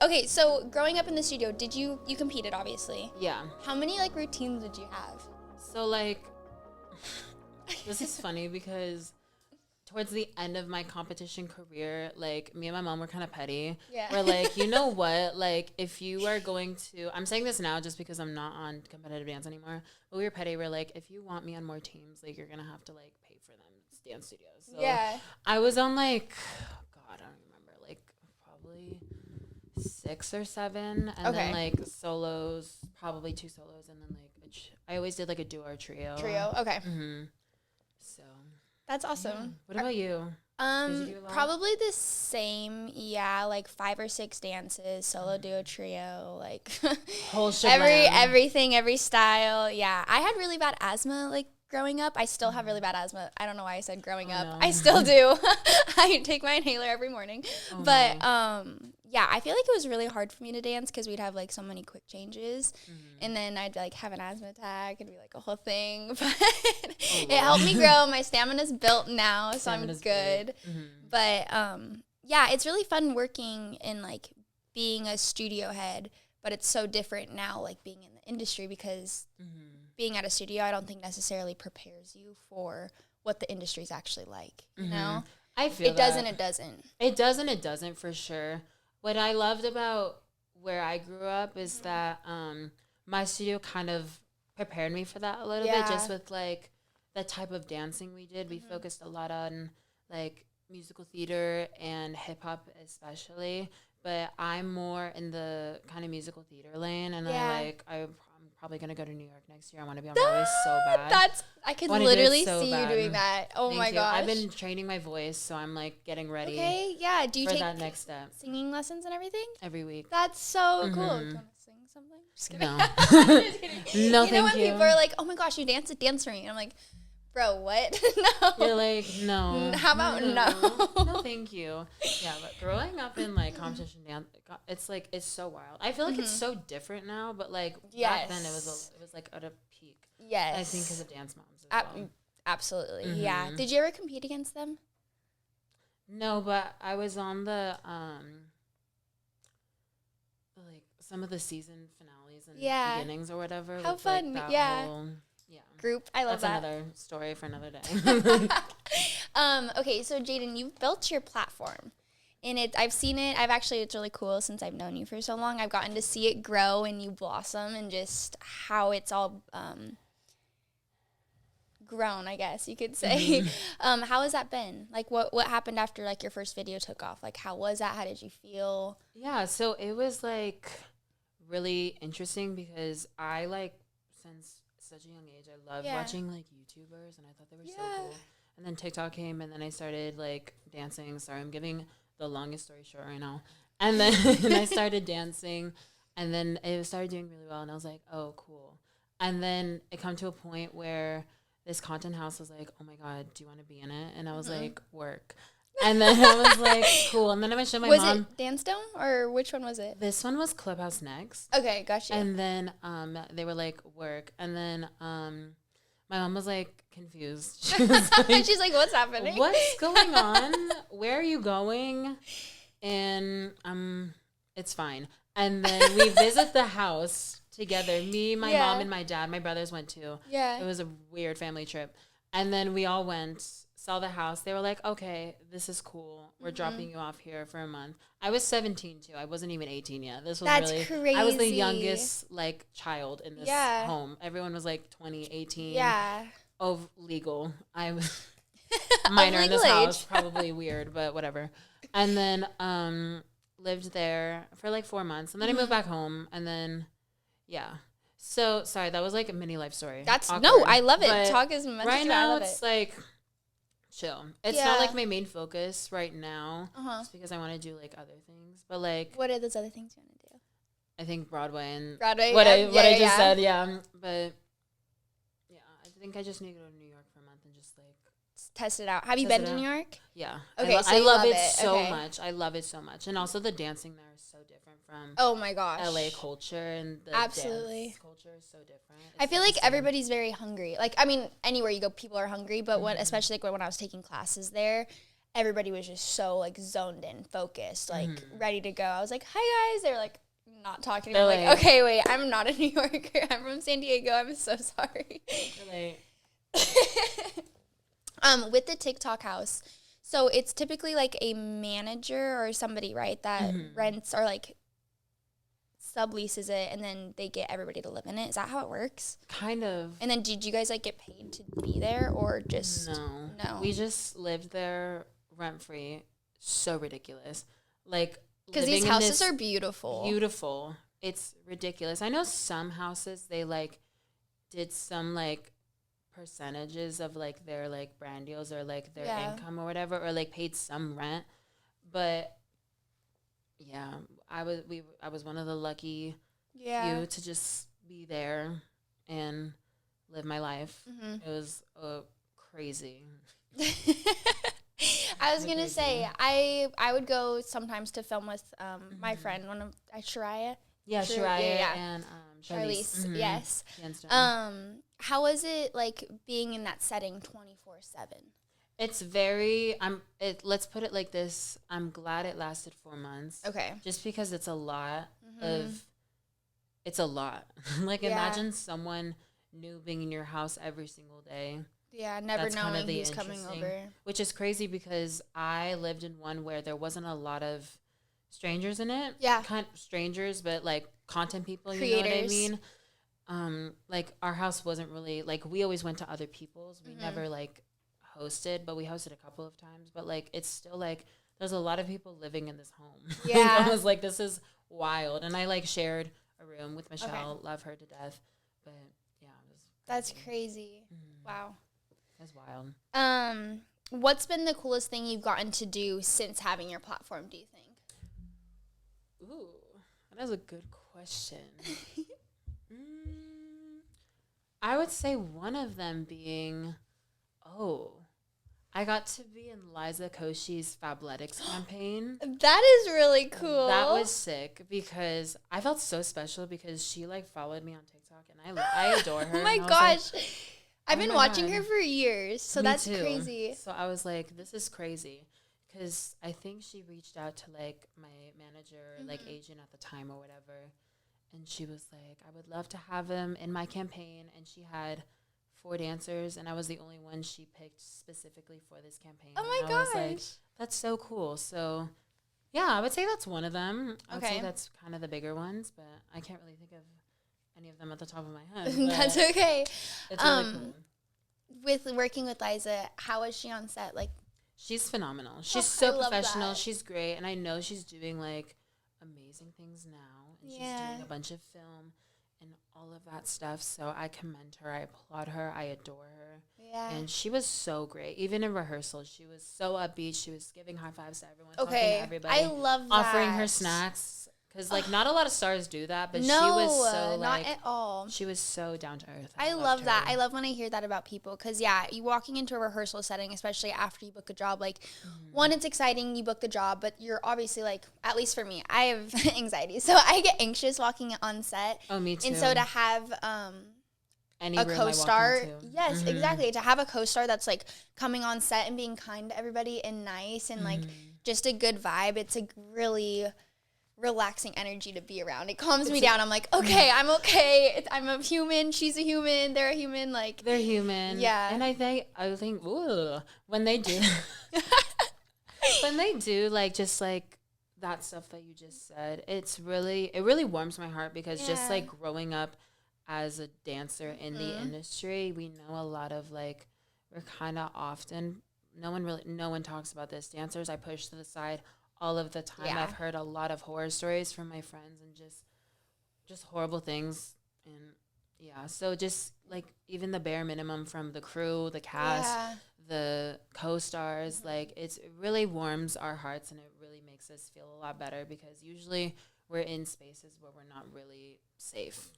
Okay, so growing up in the studio, did you competed, obviously. Yeah. How many, like, routines did you have? So, like, this is funny because towards the end of my competition career, like, me and my mom were kind of petty. Yeah. We're like, you know what? Like, if you are going to, I'm saying this now just because I'm not on competitive dance anymore, but we were petty. We're like, if you want me on more teams, like, you're going to have to, like, pay for them dance studios. So Yeah. I was on, like, God, I don't remember, like, probably 6 or 7. And then, like, solos, probably 2 solos. And then, like, I always did, like, a duo or trio. Okay. Mm-hmm. So. That's awesome. Yeah. What about you? Did you do a lot? Probably the same. Yeah, like 5 or 6 dances, solo, duo, trio, like whole shebang. everything, every style. Yeah, I had really bad asthma like growing up. I still have really bad asthma. I don't know why I said growing up. No. I still do. I take my inhaler every morning. But yeah, I feel like it was really hard for me to dance because we'd have like so many quick changes, and then I'd like have an asthma attack. It'd be like a whole thing, but it helped me grow. My stamina's built now, so I'm good. But yeah, it's really fun working in like being a studio head, but it's so different now, like being in the industry, because being at a studio, I don't think necessarily prepares you for what the industry's actually like. You know, I feel it doesn't. It doesn't. It doesn't. It doesn't for sure. What I loved about where I grew up is that my studio kind of prepared me for that a little bit, just with like the type of dancing we did. We focused a lot on like musical theater and hip hop especially, but I'm more in the kind of musical theater lane, and I'm probably gonna go to New York next year. I want to be on Broadway so bad. I could literally so see bad. you doing that. Oh Thank my you. gosh. I've been training my voice, so I'm like getting ready. Okay, yeah. Do you for take that next step singing lessons and everything? every week? That's so cool. Do you want to sing something? Just kidding. No. Just kidding. No, you know thank when you. people are like, "Oh my gosh, you dance for me," and I'm like, "Bro, what? No." You're like, no. How about no? No, thank you. Yeah, but growing up in like competition dance, it's like it's so wild. I feel like it's so different now, but like back then it was like at a peak. Yes, I think because of Dance Moms as well. Absolutely, yeah. Did you ever compete against them? No, but I was on the like some of the season finales and beginnings or whatever. How with, fun! Like, Group. I love That's that. another story for another day. Okay, so Jaden, you've built your platform, and I've seen it. It's really cool since I've known you for so long. I've gotten to see it grow and you blossom, and just how it's all grown, I guess you could say. How has that been? Like, what happened after like your first video took off? Like, how was that? How did you feel? Yeah, so it was like really interesting because I like since such a young age, I loved watching like YouTubers, and I thought they were so cool. And then TikTok came, and then I started like dancing. Sorry, I'm giving the longest story short right now. And then I started dancing, and then it started doing really well, and I was like, oh, cool. And then it come to a point where this content house was like, oh my God, do you want to be in it? And I was like, work. And then I was like, cool. And then I went to my mom. Was it Dance Dome, or which one was it? This one was Clubhouse Next. Okay, gotcha. And then they were like, work. And then my mom was like confused. She was like, she's like, what's happening? What's going on? Where are you going? And it's fine. And then we visit the house together. Me, my mom, and my dad. My brothers went too. Yeah. It was a weird family trip. And then we all went, saw the house. They were like, okay, this is cool. We're dropping you off here for a month. I was 17 too. I wasn't even 18 yet. This was That's really crazy. I was the youngest like child in this home. Everyone was like 20, 18. Yeah. Of legal. I was minor in this house. Probably weird, but whatever. And then lived there for like 4 months. And then I moved back home. And then, So, sorry, that was like a mini life story. No, I love it. Talk as much right as now, I love it's it. like chill. It's not like my main focus right now. Just because I want to do like other things. But like, what are those other things you want to do? I think Broadway and Broadway. What I just said, But I think I just need to go to New York for a month and just like test it out. Have you been to New York? Yeah. Okay, I love it so much. I love it so much. And also the dancing there is so different from oh my gosh, LA culture, and the dance culture is so different. I feel like everybody's very hungry. Like, I mean, anywhere you go, people are hungry. But especially like when I was taking classes there, everybody was just so like zoned in, focused, like ready to go. I was like, hi guys. They're like not talking to me. I'm like, okay, wait, I'm not a New Yorker. I'm from San Diego. I'm so sorry. With the TikTok house, so it's typically like a manager or somebody, right, that rents or like subleases it, and then they get everybody to live in it. Is that how it works? Kind of. And then did you guys like get paid to be there, or just no? We just lived there rent free. So ridiculous. Like, because these houses are beautiful. Beautiful. It's ridiculous. I know some houses they like did some like percentages of like their like brand deals or like their income or whatever, or like paid some rent, but yeah, I was one of the lucky few to just be there and live my life. It was crazy. I was gonna say I would go sometimes to film with my friend, one of Shariah. Shariah and Charlize. Yes. How was it like being in that setting 24/7? It's very let's put it like this. I'm glad it lasted 4 months. Okay. Just because it's a lot like imagine someone new being in your house every single day. Yeah, never knowing who's coming over. Which is crazy because I lived in one where there wasn't a lot of strangers in it. Yeah. Kind of strangers, but like content people, creators. You know what I mean? Like our house wasn't really, like we always went to other people's. We never like hosted, but we hosted a couple of times. But like it's still like there's a lot of people living in this home. Yeah. I was like, this is wild. And I like shared a room with Michelle. Okay. Love her to death. But yeah, it was crazy. That's crazy. Wow. That's wild. What's been the coolest thing you've gotten to do since having your platform, do you think? Ooh, that is a good question. I would say one of them being, I got to be in Liza Koshy's Fabletics campaign. That is really cool. That was sick because I felt so special because she like followed me on TikTok and I adore her. Oh my gosh. Like, I've been watching her for years, so that's crazy. So I was like, this is crazy. Because I think she reached out to, like, my manager, like, agent at the time or whatever. And she was like, I would love to have him in my campaign. And she had 4 dancers, and I was the only one she picked specifically for this campaign. Oh, my gosh. I was like, that's so cool. So, yeah, I would say that's one of them. I would say that's kind of the bigger ones, but I can't really think of any of them at the top of my head. That's okay. It's really cool. With working with Liza, how was she on set? Like, she's phenomenal. She's so professional. She's great. And I know she's doing, like, amazing things now. And she's doing a bunch of film and all of that stuff. So I commend her. I applaud her. I adore her. Yeah. And she was so great. Even in rehearsal, she was so upbeat. She was giving high fives to everyone, talking to everybody. I love that. Offering her snacks. Because, like, not a lot of stars do that, but she was so, like... not at all. She was so down to earth. I love that. I love when I hear that about people. Because, yeah, you walking into a rehearsal setting, especially after you book a job, like, one, it's exciting, you book the job, but you're obviously, like, at least for me, I have anxiety. So I get anxious walking on set. Oh, me too. And so to have... a co-star, yes, exactly. To have a co-star that's like coming on set and being kind to everybody and nice and like just a good vibe, it's a really relaxing energy to be around. It calms me down. I'm like, okay, I'm okay. I'm a human. She's a human. They're a human. Like they're human. Yeah. And I think ooh, when they do, like just like that stuff that you just said, it really warms my heart because just like growing up as a dancer in the industry, we know a lot of like, we're kind of often, no one talks about this. Dancers I push to the side all of the time. I've heard a lot of horror stories from my friends and just horrible things. And so just like even the bare minimum from the crew, the cast, the co-stars, like it really warms our hearts and it really makes us feel a lot better because usually we're in spaces where we're not really safe.